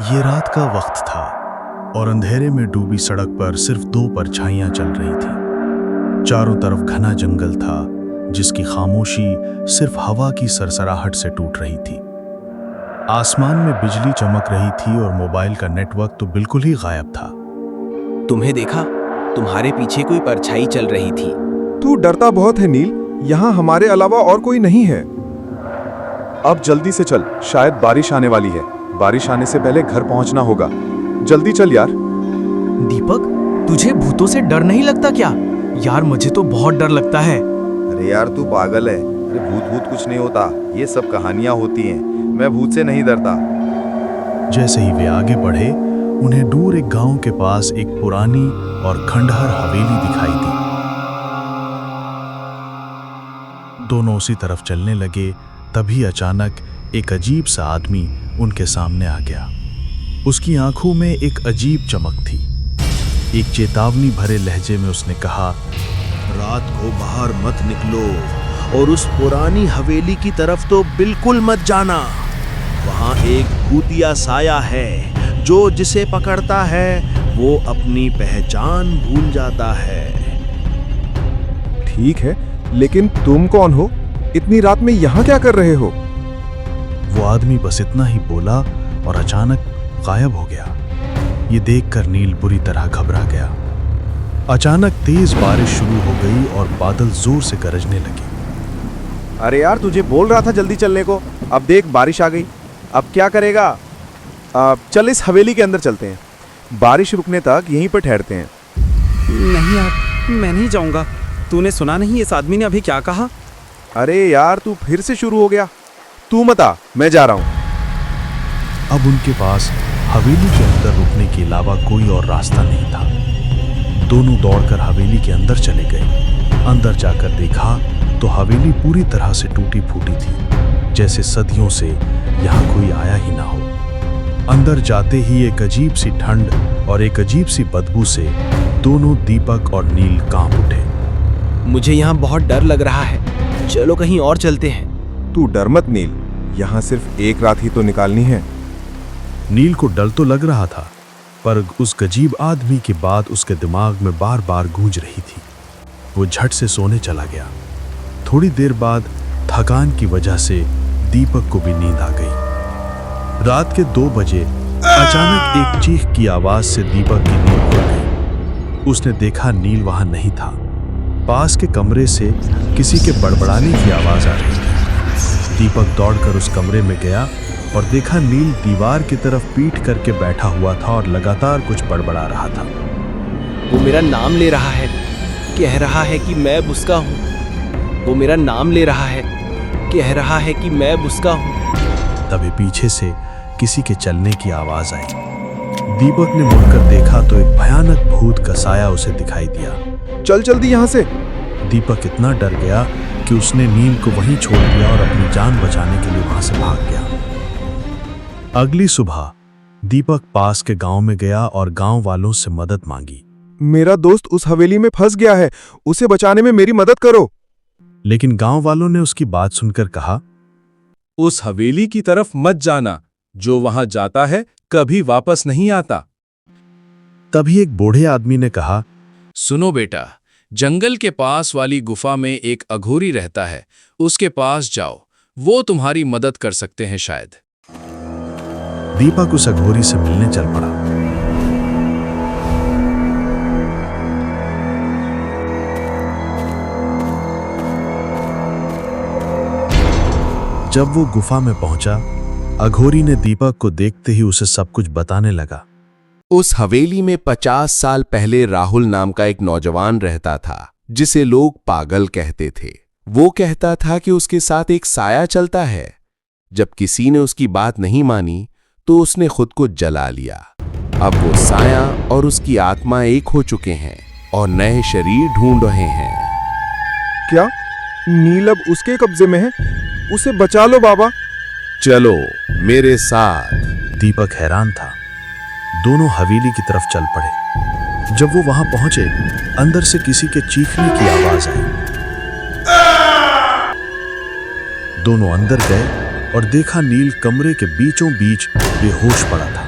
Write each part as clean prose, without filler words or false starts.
ये रात का वक्त था और अंधेरे में डूबी सड़क पर सिर्फ दो परछाइयां चल रही थीं। चारों तरफ घना जंगल था जिसकी खामोशी सिर्फ हवा की सरसराहट से टूट रही थी। आसमान में बिजली चमक रही थी और मोबाइल का नेटवर्क तो बिल्कुल ही गायब था। तुम्हें देखा? तुम्हारे पीछे कोई परछाई चल रही थी। तू डरता बहुत है नील, यहाँ हमारे अलावा और कोई नहीं है। अब जल्दी से चल, शायद बारिश आने वाली है। बारिश आने से पहले घर पहुंचना होगा। जल्दी चल यार। दीपक, तुझे भूतों से डर नहीं लगता क्या? यार मुझे तो बहुत डर लगता है। अरे यार तू पागल है। अरे भूत कुछ नहीं होता, ये सब कहानियां होती हैं। मैं भूत से नहीं डरता। जैसे ही वे आगे बढ़े, उन्हें दूर एक गांव के पास एक पुरानी और खंडहर हवेली दिखाई दी। दोनों उसी तरफ चलने लगे, तभी अचानक एक अजीब सा आदमी उनके सामने आ गया। उसकी आंखों में एक अजीब चमक थी। एक चेतावनी भरे लहजे में उसने कहा, रात को बाहर मत निकलो और उस पुरानी हवेली की तरफ तो बिल्कुल मत जाना। वहां एक भूतिया साया है जो जिसे पकड़ता है वो अपनी पहचान भूल जाता है। ठीक है, लेकिन तुम कौन हो? इतनी रात में यहाँ क्या कर रहे हो? वो आदमी बस इतना ही बोला और अचानक गायब हो गया। ये देखकर नील बुरी तरह घबरा गया। अचानक तेज बारिश शुरू हो गई और बादल जोर से गरजने लगे। अरे यार, तुझे बोल रहा था जल्दी चलने को। अब देख, बारिश आ गई। अब क्या करेगा? चल इस हवेली के अंदर चलते हैं। बारिश रुकने तक यहीं पर ठहरते हैं। नहीं यार, मैं नहीं जाऊंगा। तूने सुना नहीं इस आदमी ने अभी क्या कहा? अरे यार, तू फिर से शुरू हो गया। तू मत आ, मैं जा रहा हूं। अब उनके पास हवेली के अंदर रुकने के अलावा कोई और रास्ता नहीं था। दोनों दौड़कर हवेली के अंदर चले गए। अंदर जाकर देखा तो हवेली पूरी तरह से टूटी फूटी थी, जैसे सदियों से यहाँ कोई आया ही ना हो। अंदर जाते ही एक अजीब सी ठंड और एक अजीब सी बदबू से दोनों दीपक और नील कांप उठे। मुझे यहाँ बहुत डर लग रहा है। चलो कहीं और चलते हैं। तू डर मत नील, यहाँ सिर्फ एक रात ही तो निकालनी है। नील को डर तो लग रहा था, पर उस गजीब आदमी की बात उसके दिमाग में बार बार गूंज रही थी। वो झट से सोने चला गया। थोड़ी देर बाद थकान की वजह से दीपक को भी नींद आ गई। रात के 2 बजे अचानक एक चीख की आवाज से दीपक की नींद खुल गई। उसने देखा नील वहां नहीं था। पास के कमरे से किसी के बड़बड़ाने की आवाज आ रही थी। दीपक दौड़कर उस कमरे में गया और देखा नील दीवार की तरफ पीठ करके बैठा हुआ था और लगातार कुछ बड़बड़ा रहा था। वो मेरा नाम ले रहा है, कह रहा है कि मैं बुस्का हूँ। वो मेरा नाम ले रहा है, कह रहा है कि मैं बुस्का हूँ। तभी पीछे से किसी के चलने की आवाज आई। दीपक ने मुड़कर देखा तो एक भयानक भूत का साया उसे दिखाई दिया। चल जल्दी यहाँ से। दीपक इतना डर गया कि उसने नील को वहीं छोड़ दिया और अपनी जान बचाने के लिए वहां से भाग गया। अगली सुबह दीपक पास के गांव में गया और गांव वालों से मदद मांगी। मेरा दोस्त उस हवेली में फंस गया है, उसे बचाने में मेरी मदद करो। लेकिन गांव वालों ने उसकी बात सुनकर कहा, उस हवेली की तरफ मत जाना, जो वहां जाता है कभी वापस नहीं आता। तभी एक बूढ़े आदमी ने कहा, सुनो बेटा, जंगल के पास वाली गुफा में एक अघोरी रहता है, उसके पास जाओ, वो तुम्हारी मदद कर सकते हैं शायद। दीपक उस अघोरी से मिलने चल पड़ा। जब वो गुफा में पहुंचा, अघोरी ने दीपक को देखते ही उसे सब कुछ बताने लगा। उस हवेली में 50 साल पहले राहुल नाम का एक नौजवान रहता था, जिसे लोग पागल कहते थे। वो कहता था कि उसके साथ एक साया चलता है। जब किसी ने उसकी बात नहीं मानी तो उसने खुद को जला लिया। अब वो साया और उसकी आत्मा एक हो चुके हैं और नए शरीर ढूंढ रहे हैं। क्या नील अब उसके कब्जे में है? उसे बचा लो बाबा। चलो मेरे साथ। दीपक हैरान था। दोनों हवेली की तरफ चल पड़े। जब वो वहां पहुंचे, अंदर से किसी के चीखने की आवाज आई। दोनों अंदर गए और देखा नील कमरे के बीचों बीच बेहोश पड़ा था।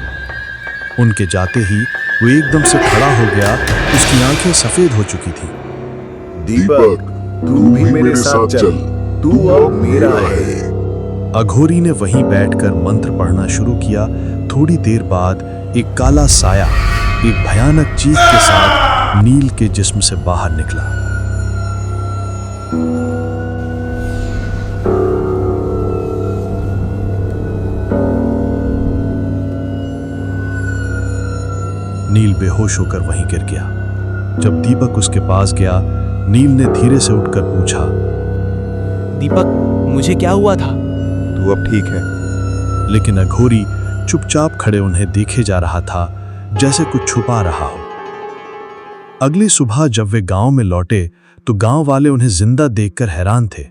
उनके जाते ही वो एकदम से खड़ा हो गया। उसकी आंखें सफेद हो चुकी थी। दीपक, तू भी मेरे साथ चल, तू अब मेरा है। अघोरी ने वहीं बैठकर मंत्र पढ़ना शुरू किया। थोड़ी देर बाद एक काला साया एक भयानक चीख के साथ नील के जिस्म से बाहर निकला। नील बेहोश होकर वहीं गिर गया। जब दीपक उसके पास गया, नील ने धीरे से उठकर पूछा, दीपक, मुझे क्या हुआ था? तू अब ठीक है? लेकिन अघोरी चुपचाप खड़े उन्हें देखे जा रहा था, जैसे कुछ छुपा रहा हो। अगली सुबह जब वे गांव में लौटे तो गांव वाले उन्हें जिंदा देखकर हैरान थे।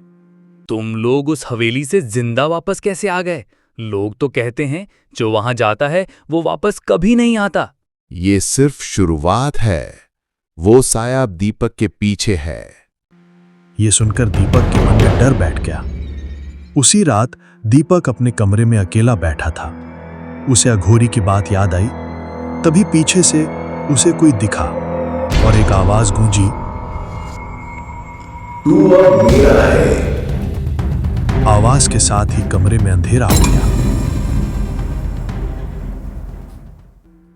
तुम लोग उस हवेली से जिंदा वापस कैसे आ गए? लोग तो कहते हैं जो वहां जाता है वो वापस कभी नहीं आता। ये सिर्फ शुरुआत है। वो साया अब दीपक के पीछे है। ये सुनकर दीपक के मन में डर बैठ गया। उसी रात दीपक अपने कमरे में अकेला बैठा था। उसे अघोरी की बात याद आई। तभी पीछे से उसे कोई दिखा और एक आवाज गूंजी, तू अब मेरा है। आवाज के साथ ही कमरे में अंधेरा हो गया।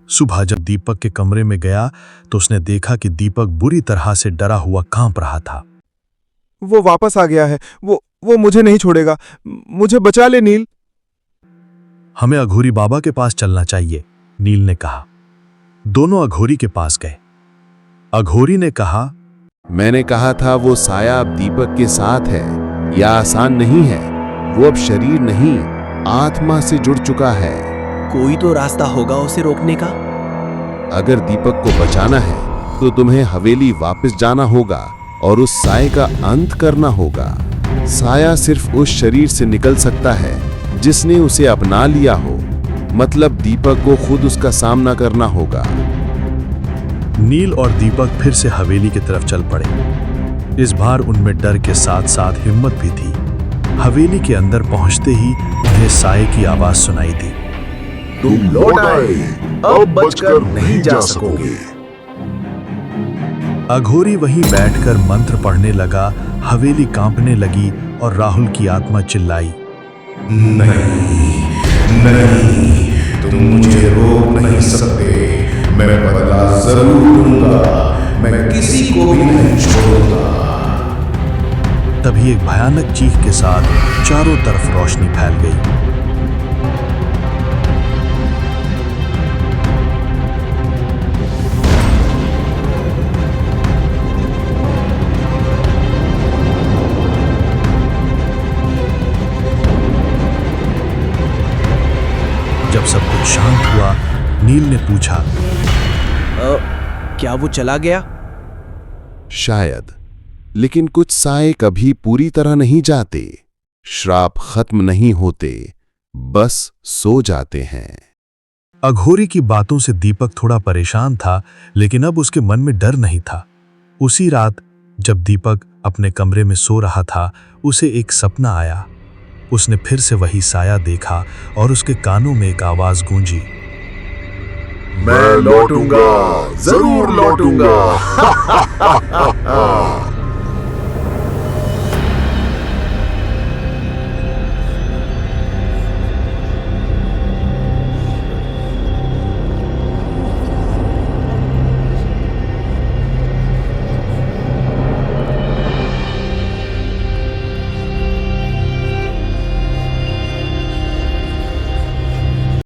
सुबह जब दीपक के कमरे में गया तो उसने देखा कि दीपक बुरी तरह से डरा हुआ कांप रहा था। वो वापस आ गया है। वो मुझे नहीं छोड़ेगा। मुझे बचा ले नील। हमें अघोरी बाबा के पास चलना चाहिए, नील ने कहा। दोनों अघोरी के पास गए। अघोरी ने कहा, मैंने कहा था वो साया अब दीपक के साथ है। यह आसान नहीं है। वो अब शरीर नहीं, आत्मा से जुड़ चुका है। कोई तो रास्ता होगा उसे रोकने का। अगर दीपक को बचाना है तो तुम्हें हवेली वापस जाना होगा और उस साये का अंत करना होगा। साया सिर्फ उस शरीर से निकल सकता है जिसने उसे अपना लिया हो। मतलब दीपक को खुद उसका सामना करना होगा। नील और दीपक फिर से हवेली की तरफ चल पड़े। इस बार उनमें डर के साथ साथ हिम्मत भी थी। हवेली के अंदर पहुंचते ही उन्हें साये की आवाज सुनाई दी, तुम लौट आए, अब बचकर नहीं जा सकोगे। अघोरी वहीं बैठकर मंत्र पढ़ने लगा। हवेली कांपने लगी और राहुल की आत्मा चिल्लाई, नहीं, तुम मुझे रोक नहीं सकते। मैं बदला जरूर लूंगा। मैं किसी को भी नहीं छोड़ूंगा। तभी एक भयानक चीख के साथ चारों तरफ रोशनी फैल गई। जब सब कुछ शांत हुआ, नील ने पूछा, क्या वो चला गया? शायद, लेकिन कुछ साये कभी पूरी तरह नहीं जाते। श्राप खत्म नहीं होते, बस सो जाते हैं। अघोरी की बातों से दीपक थोड़ा परेशान था, लेकिन अब उसके मन में डर नहीं था। उसी रात जब दीपक अपने कमरे में सो रहा था, उसे एक सपना आया। उसने फिर से वही साया देखा और उसके कानों में एक आवाज गूंजी, मैं लौटूंगा, जरूर लौटूंगा।